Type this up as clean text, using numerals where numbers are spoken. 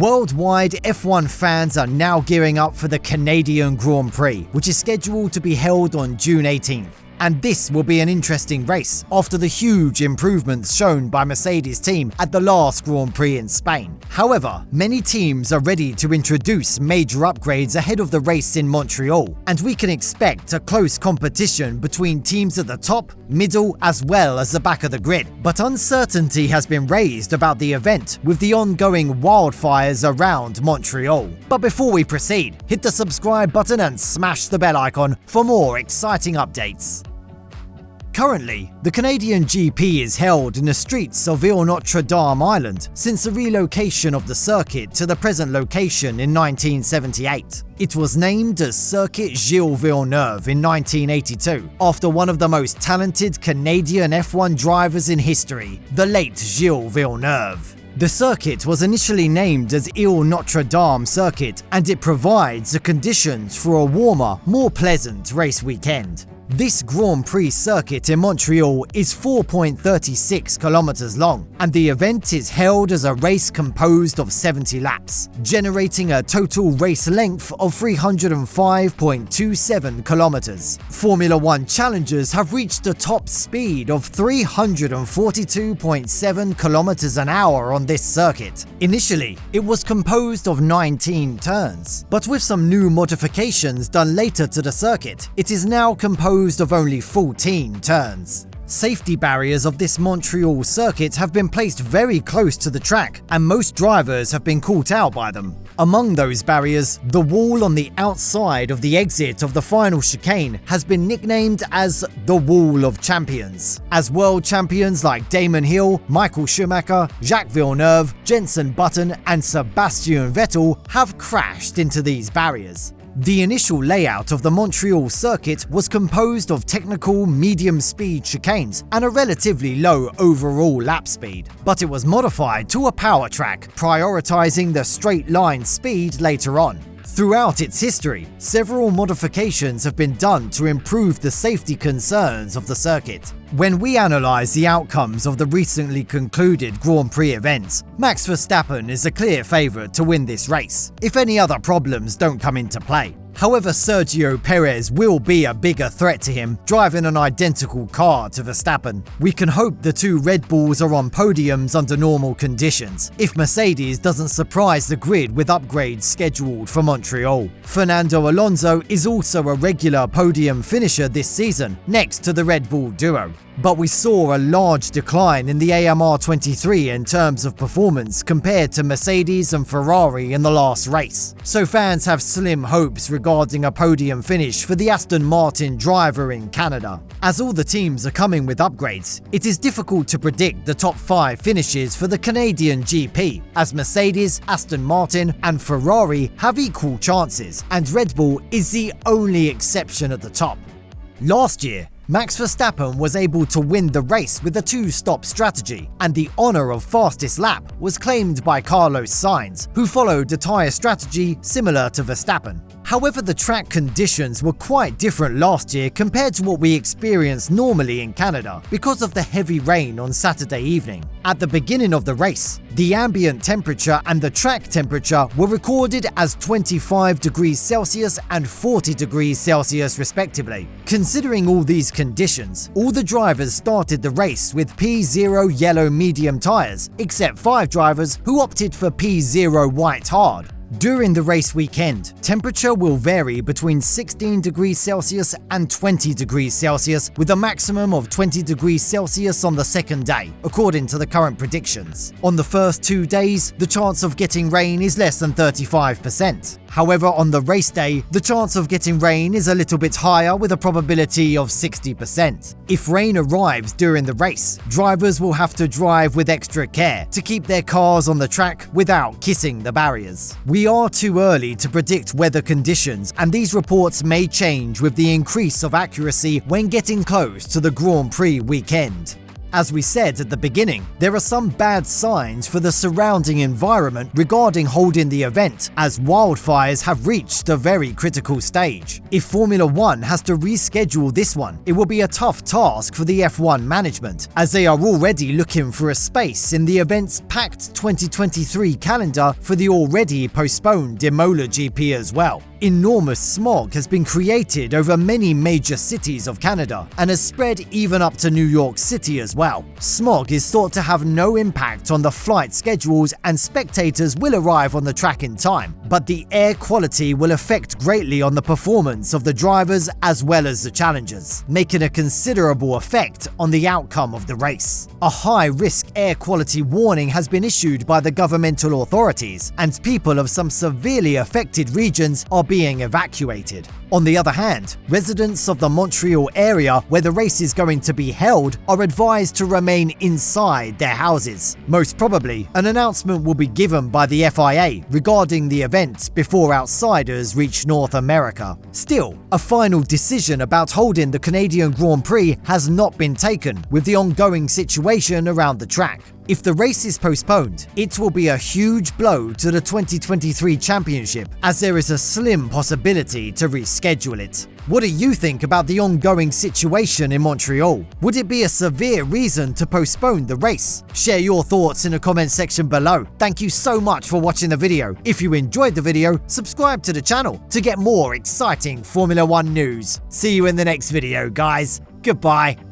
Worldwide, F1 fans are now gearing up for the Canadian Grand Prix, which is scheduled to be held on June 18th. And this will be an interesting race after the huge improvements shown by Mercedes team at the last Grand Prix in Spain. However, many teams are ready to introduce major upgrades ahead of the race in Montreal, and we can expect a close competition between teams at the top, middle, as well as the back of the grid. But uncertainty has been raised about the event with the ongoing wildfires around Montreal. But before we proceed, hit the subscribe button and smash the bell icon for more exciting updates. Currently, the Canadian GP is held in the streets of Ile-Notre-Dame Island since the relocation of the circuit to the present location in 1978. It was named as Circuit Gilles Villeneuve in 1982, after one of the most talented Canadian F1 drivers in history, the late Gilles Villeneuve. The circuit was initially named as Ile-Notre-Dame Circuit, and it provides the conditions for a warmer, more pleasant race weekend. This Grand Prix circuit in Montreal is 4.36 kilometers long, and the event is held as a race composed of 70 laps, generating a total race length of 305.27 kilometers. Formula One challengers have reached a top speed of 342.7 kilometers an hour on this circuit. Initially, it was composed of 19 turns, but with some new modifications done later to the circuit, it is now composed of only 14 turns. Safety barriers of this Montreal circuit have been placed very close to the track, and most drivers have been caught out by them. Among those barriers, the wall on the outside of the exit of the final chicane has been nicknamed as the Wall of Champions, as world champions like Damon Hill, Michael Schumacher, Jacques Villeneuve, Jenson Button, and Sebastian Vettel have crashed into these barriers. The initial layout of the Montreal circuit was composed of technical medium-speed chicanes and a relatively low overall lap speed, but it was modified to a power track, prioritizing the straight-line speed later on. Throughout its history, several modifications have been done to improve the safety concerns of the circuit. When we analyse the outcomes of the recently concluded Grand Prix events, Max Verstappen is a clear favourite to win this race, if any other problems don't come into play. However, Sergio Perez will be a bigger threat to him, driving an identical car to Verstappen. We can hope the two Red Bulls are on podiums under normal conditions, if Mercedes doesn't surprise the grid with upgrades scheduled for Montreal. Fernando Alonso is also a regular podium finisher this season, next to the Red Bull duo. But we saw a large decline in the AMR23 in terms of performance compared to Mercedes and Ferrari in the last race, so fans have slim hopes regarding a podium finish for the Aston Martin driver in Canada. As all the teams are coming with upgrades, it is difficult to predict the top 5 finishes for the Canadian GP, as Mercedes, Aston Martin and Ferrari have equal chances, and Red Bull is the only exception at the top. Last year, Max Verstappen was able to win the race with a 2-stop strategy, and the honour of fastest lap was claimed by Carlos Sainz, who followed a tyre strategy similar to Verstappen. However, the track conditions were quite different last year compared to what we experience normally in Canada because of the heavy rain on Saturday evening. At the beginning of the race, the ambient temperature and the track temperature were recorded as 25 degrees Celsius and 40 degrees Celsius respectively. Considering all these conditions, all the drivers started the race with P0 yellow medium tyres, except 5 drivers who opted for P0 white hard. During the race weekend, temperature will vary between 16 degrees Celsius and 20 degrees Celsius, with a maximum of 20 degrees Celsius on the second day, according to the current predictions. On the first 2 days, the chance of getting rain is less than 35%. However, on the race day, the chance of getting rain is a little bit higher with a probability of 60%. If rain arrives during the race, drivers will have to drive with extra care to keep their cars on the track without kissing the barriers. We are too early to predict weather conditions, and these reports may change with the increase of accuracy when getting close to the Grand Prix weekend. As we said at the beginning, there are some bad signs for the surrounding environment regarding holding the event, as wildfires have reached a very critical stage. If Formula One has to reschedule this one, it will be a tough task for the F1 management, as they are already looking for a space in the event's packed 2023 calendar for the already postponed Imola GP as well. Enormous smog has been created over many major cities of Canada and has spread even up to New York City as well. Smog is thought to have no impact on the flight schedules and spectators will arrive on the track in time, but the air quality will affect greatly on the performance of the drivers as well as the challengers, making a considerable effect on the outcome of the race. A high-risk air quality warning has been issued by the governmental authorities, and people of some severely affected regions are being evacuated. On the other hand, residents of the Montreal area where the race is going to be held are advised to remain inside their houses. Most probably, an announcement will be given by the FIA regarding the event before outsiders reach North America. Still, a final decision about holding the Canadian Grand Prix has not been taken, with the ongoing situation around the track. If the race is postponed, it will be a huge blow to the 2023 championship, as there is a slim possibility to reschedule it. What do you think about the ongoing situation in Montreal? Would it be a severe reason to postpone the race? Share your thoughts in the comment section below. Thank you so much for watching the video. If you enjoyed the video, subscribe to the channel to get more exciting Formula One news. See you in the next video, guys. Goodbye.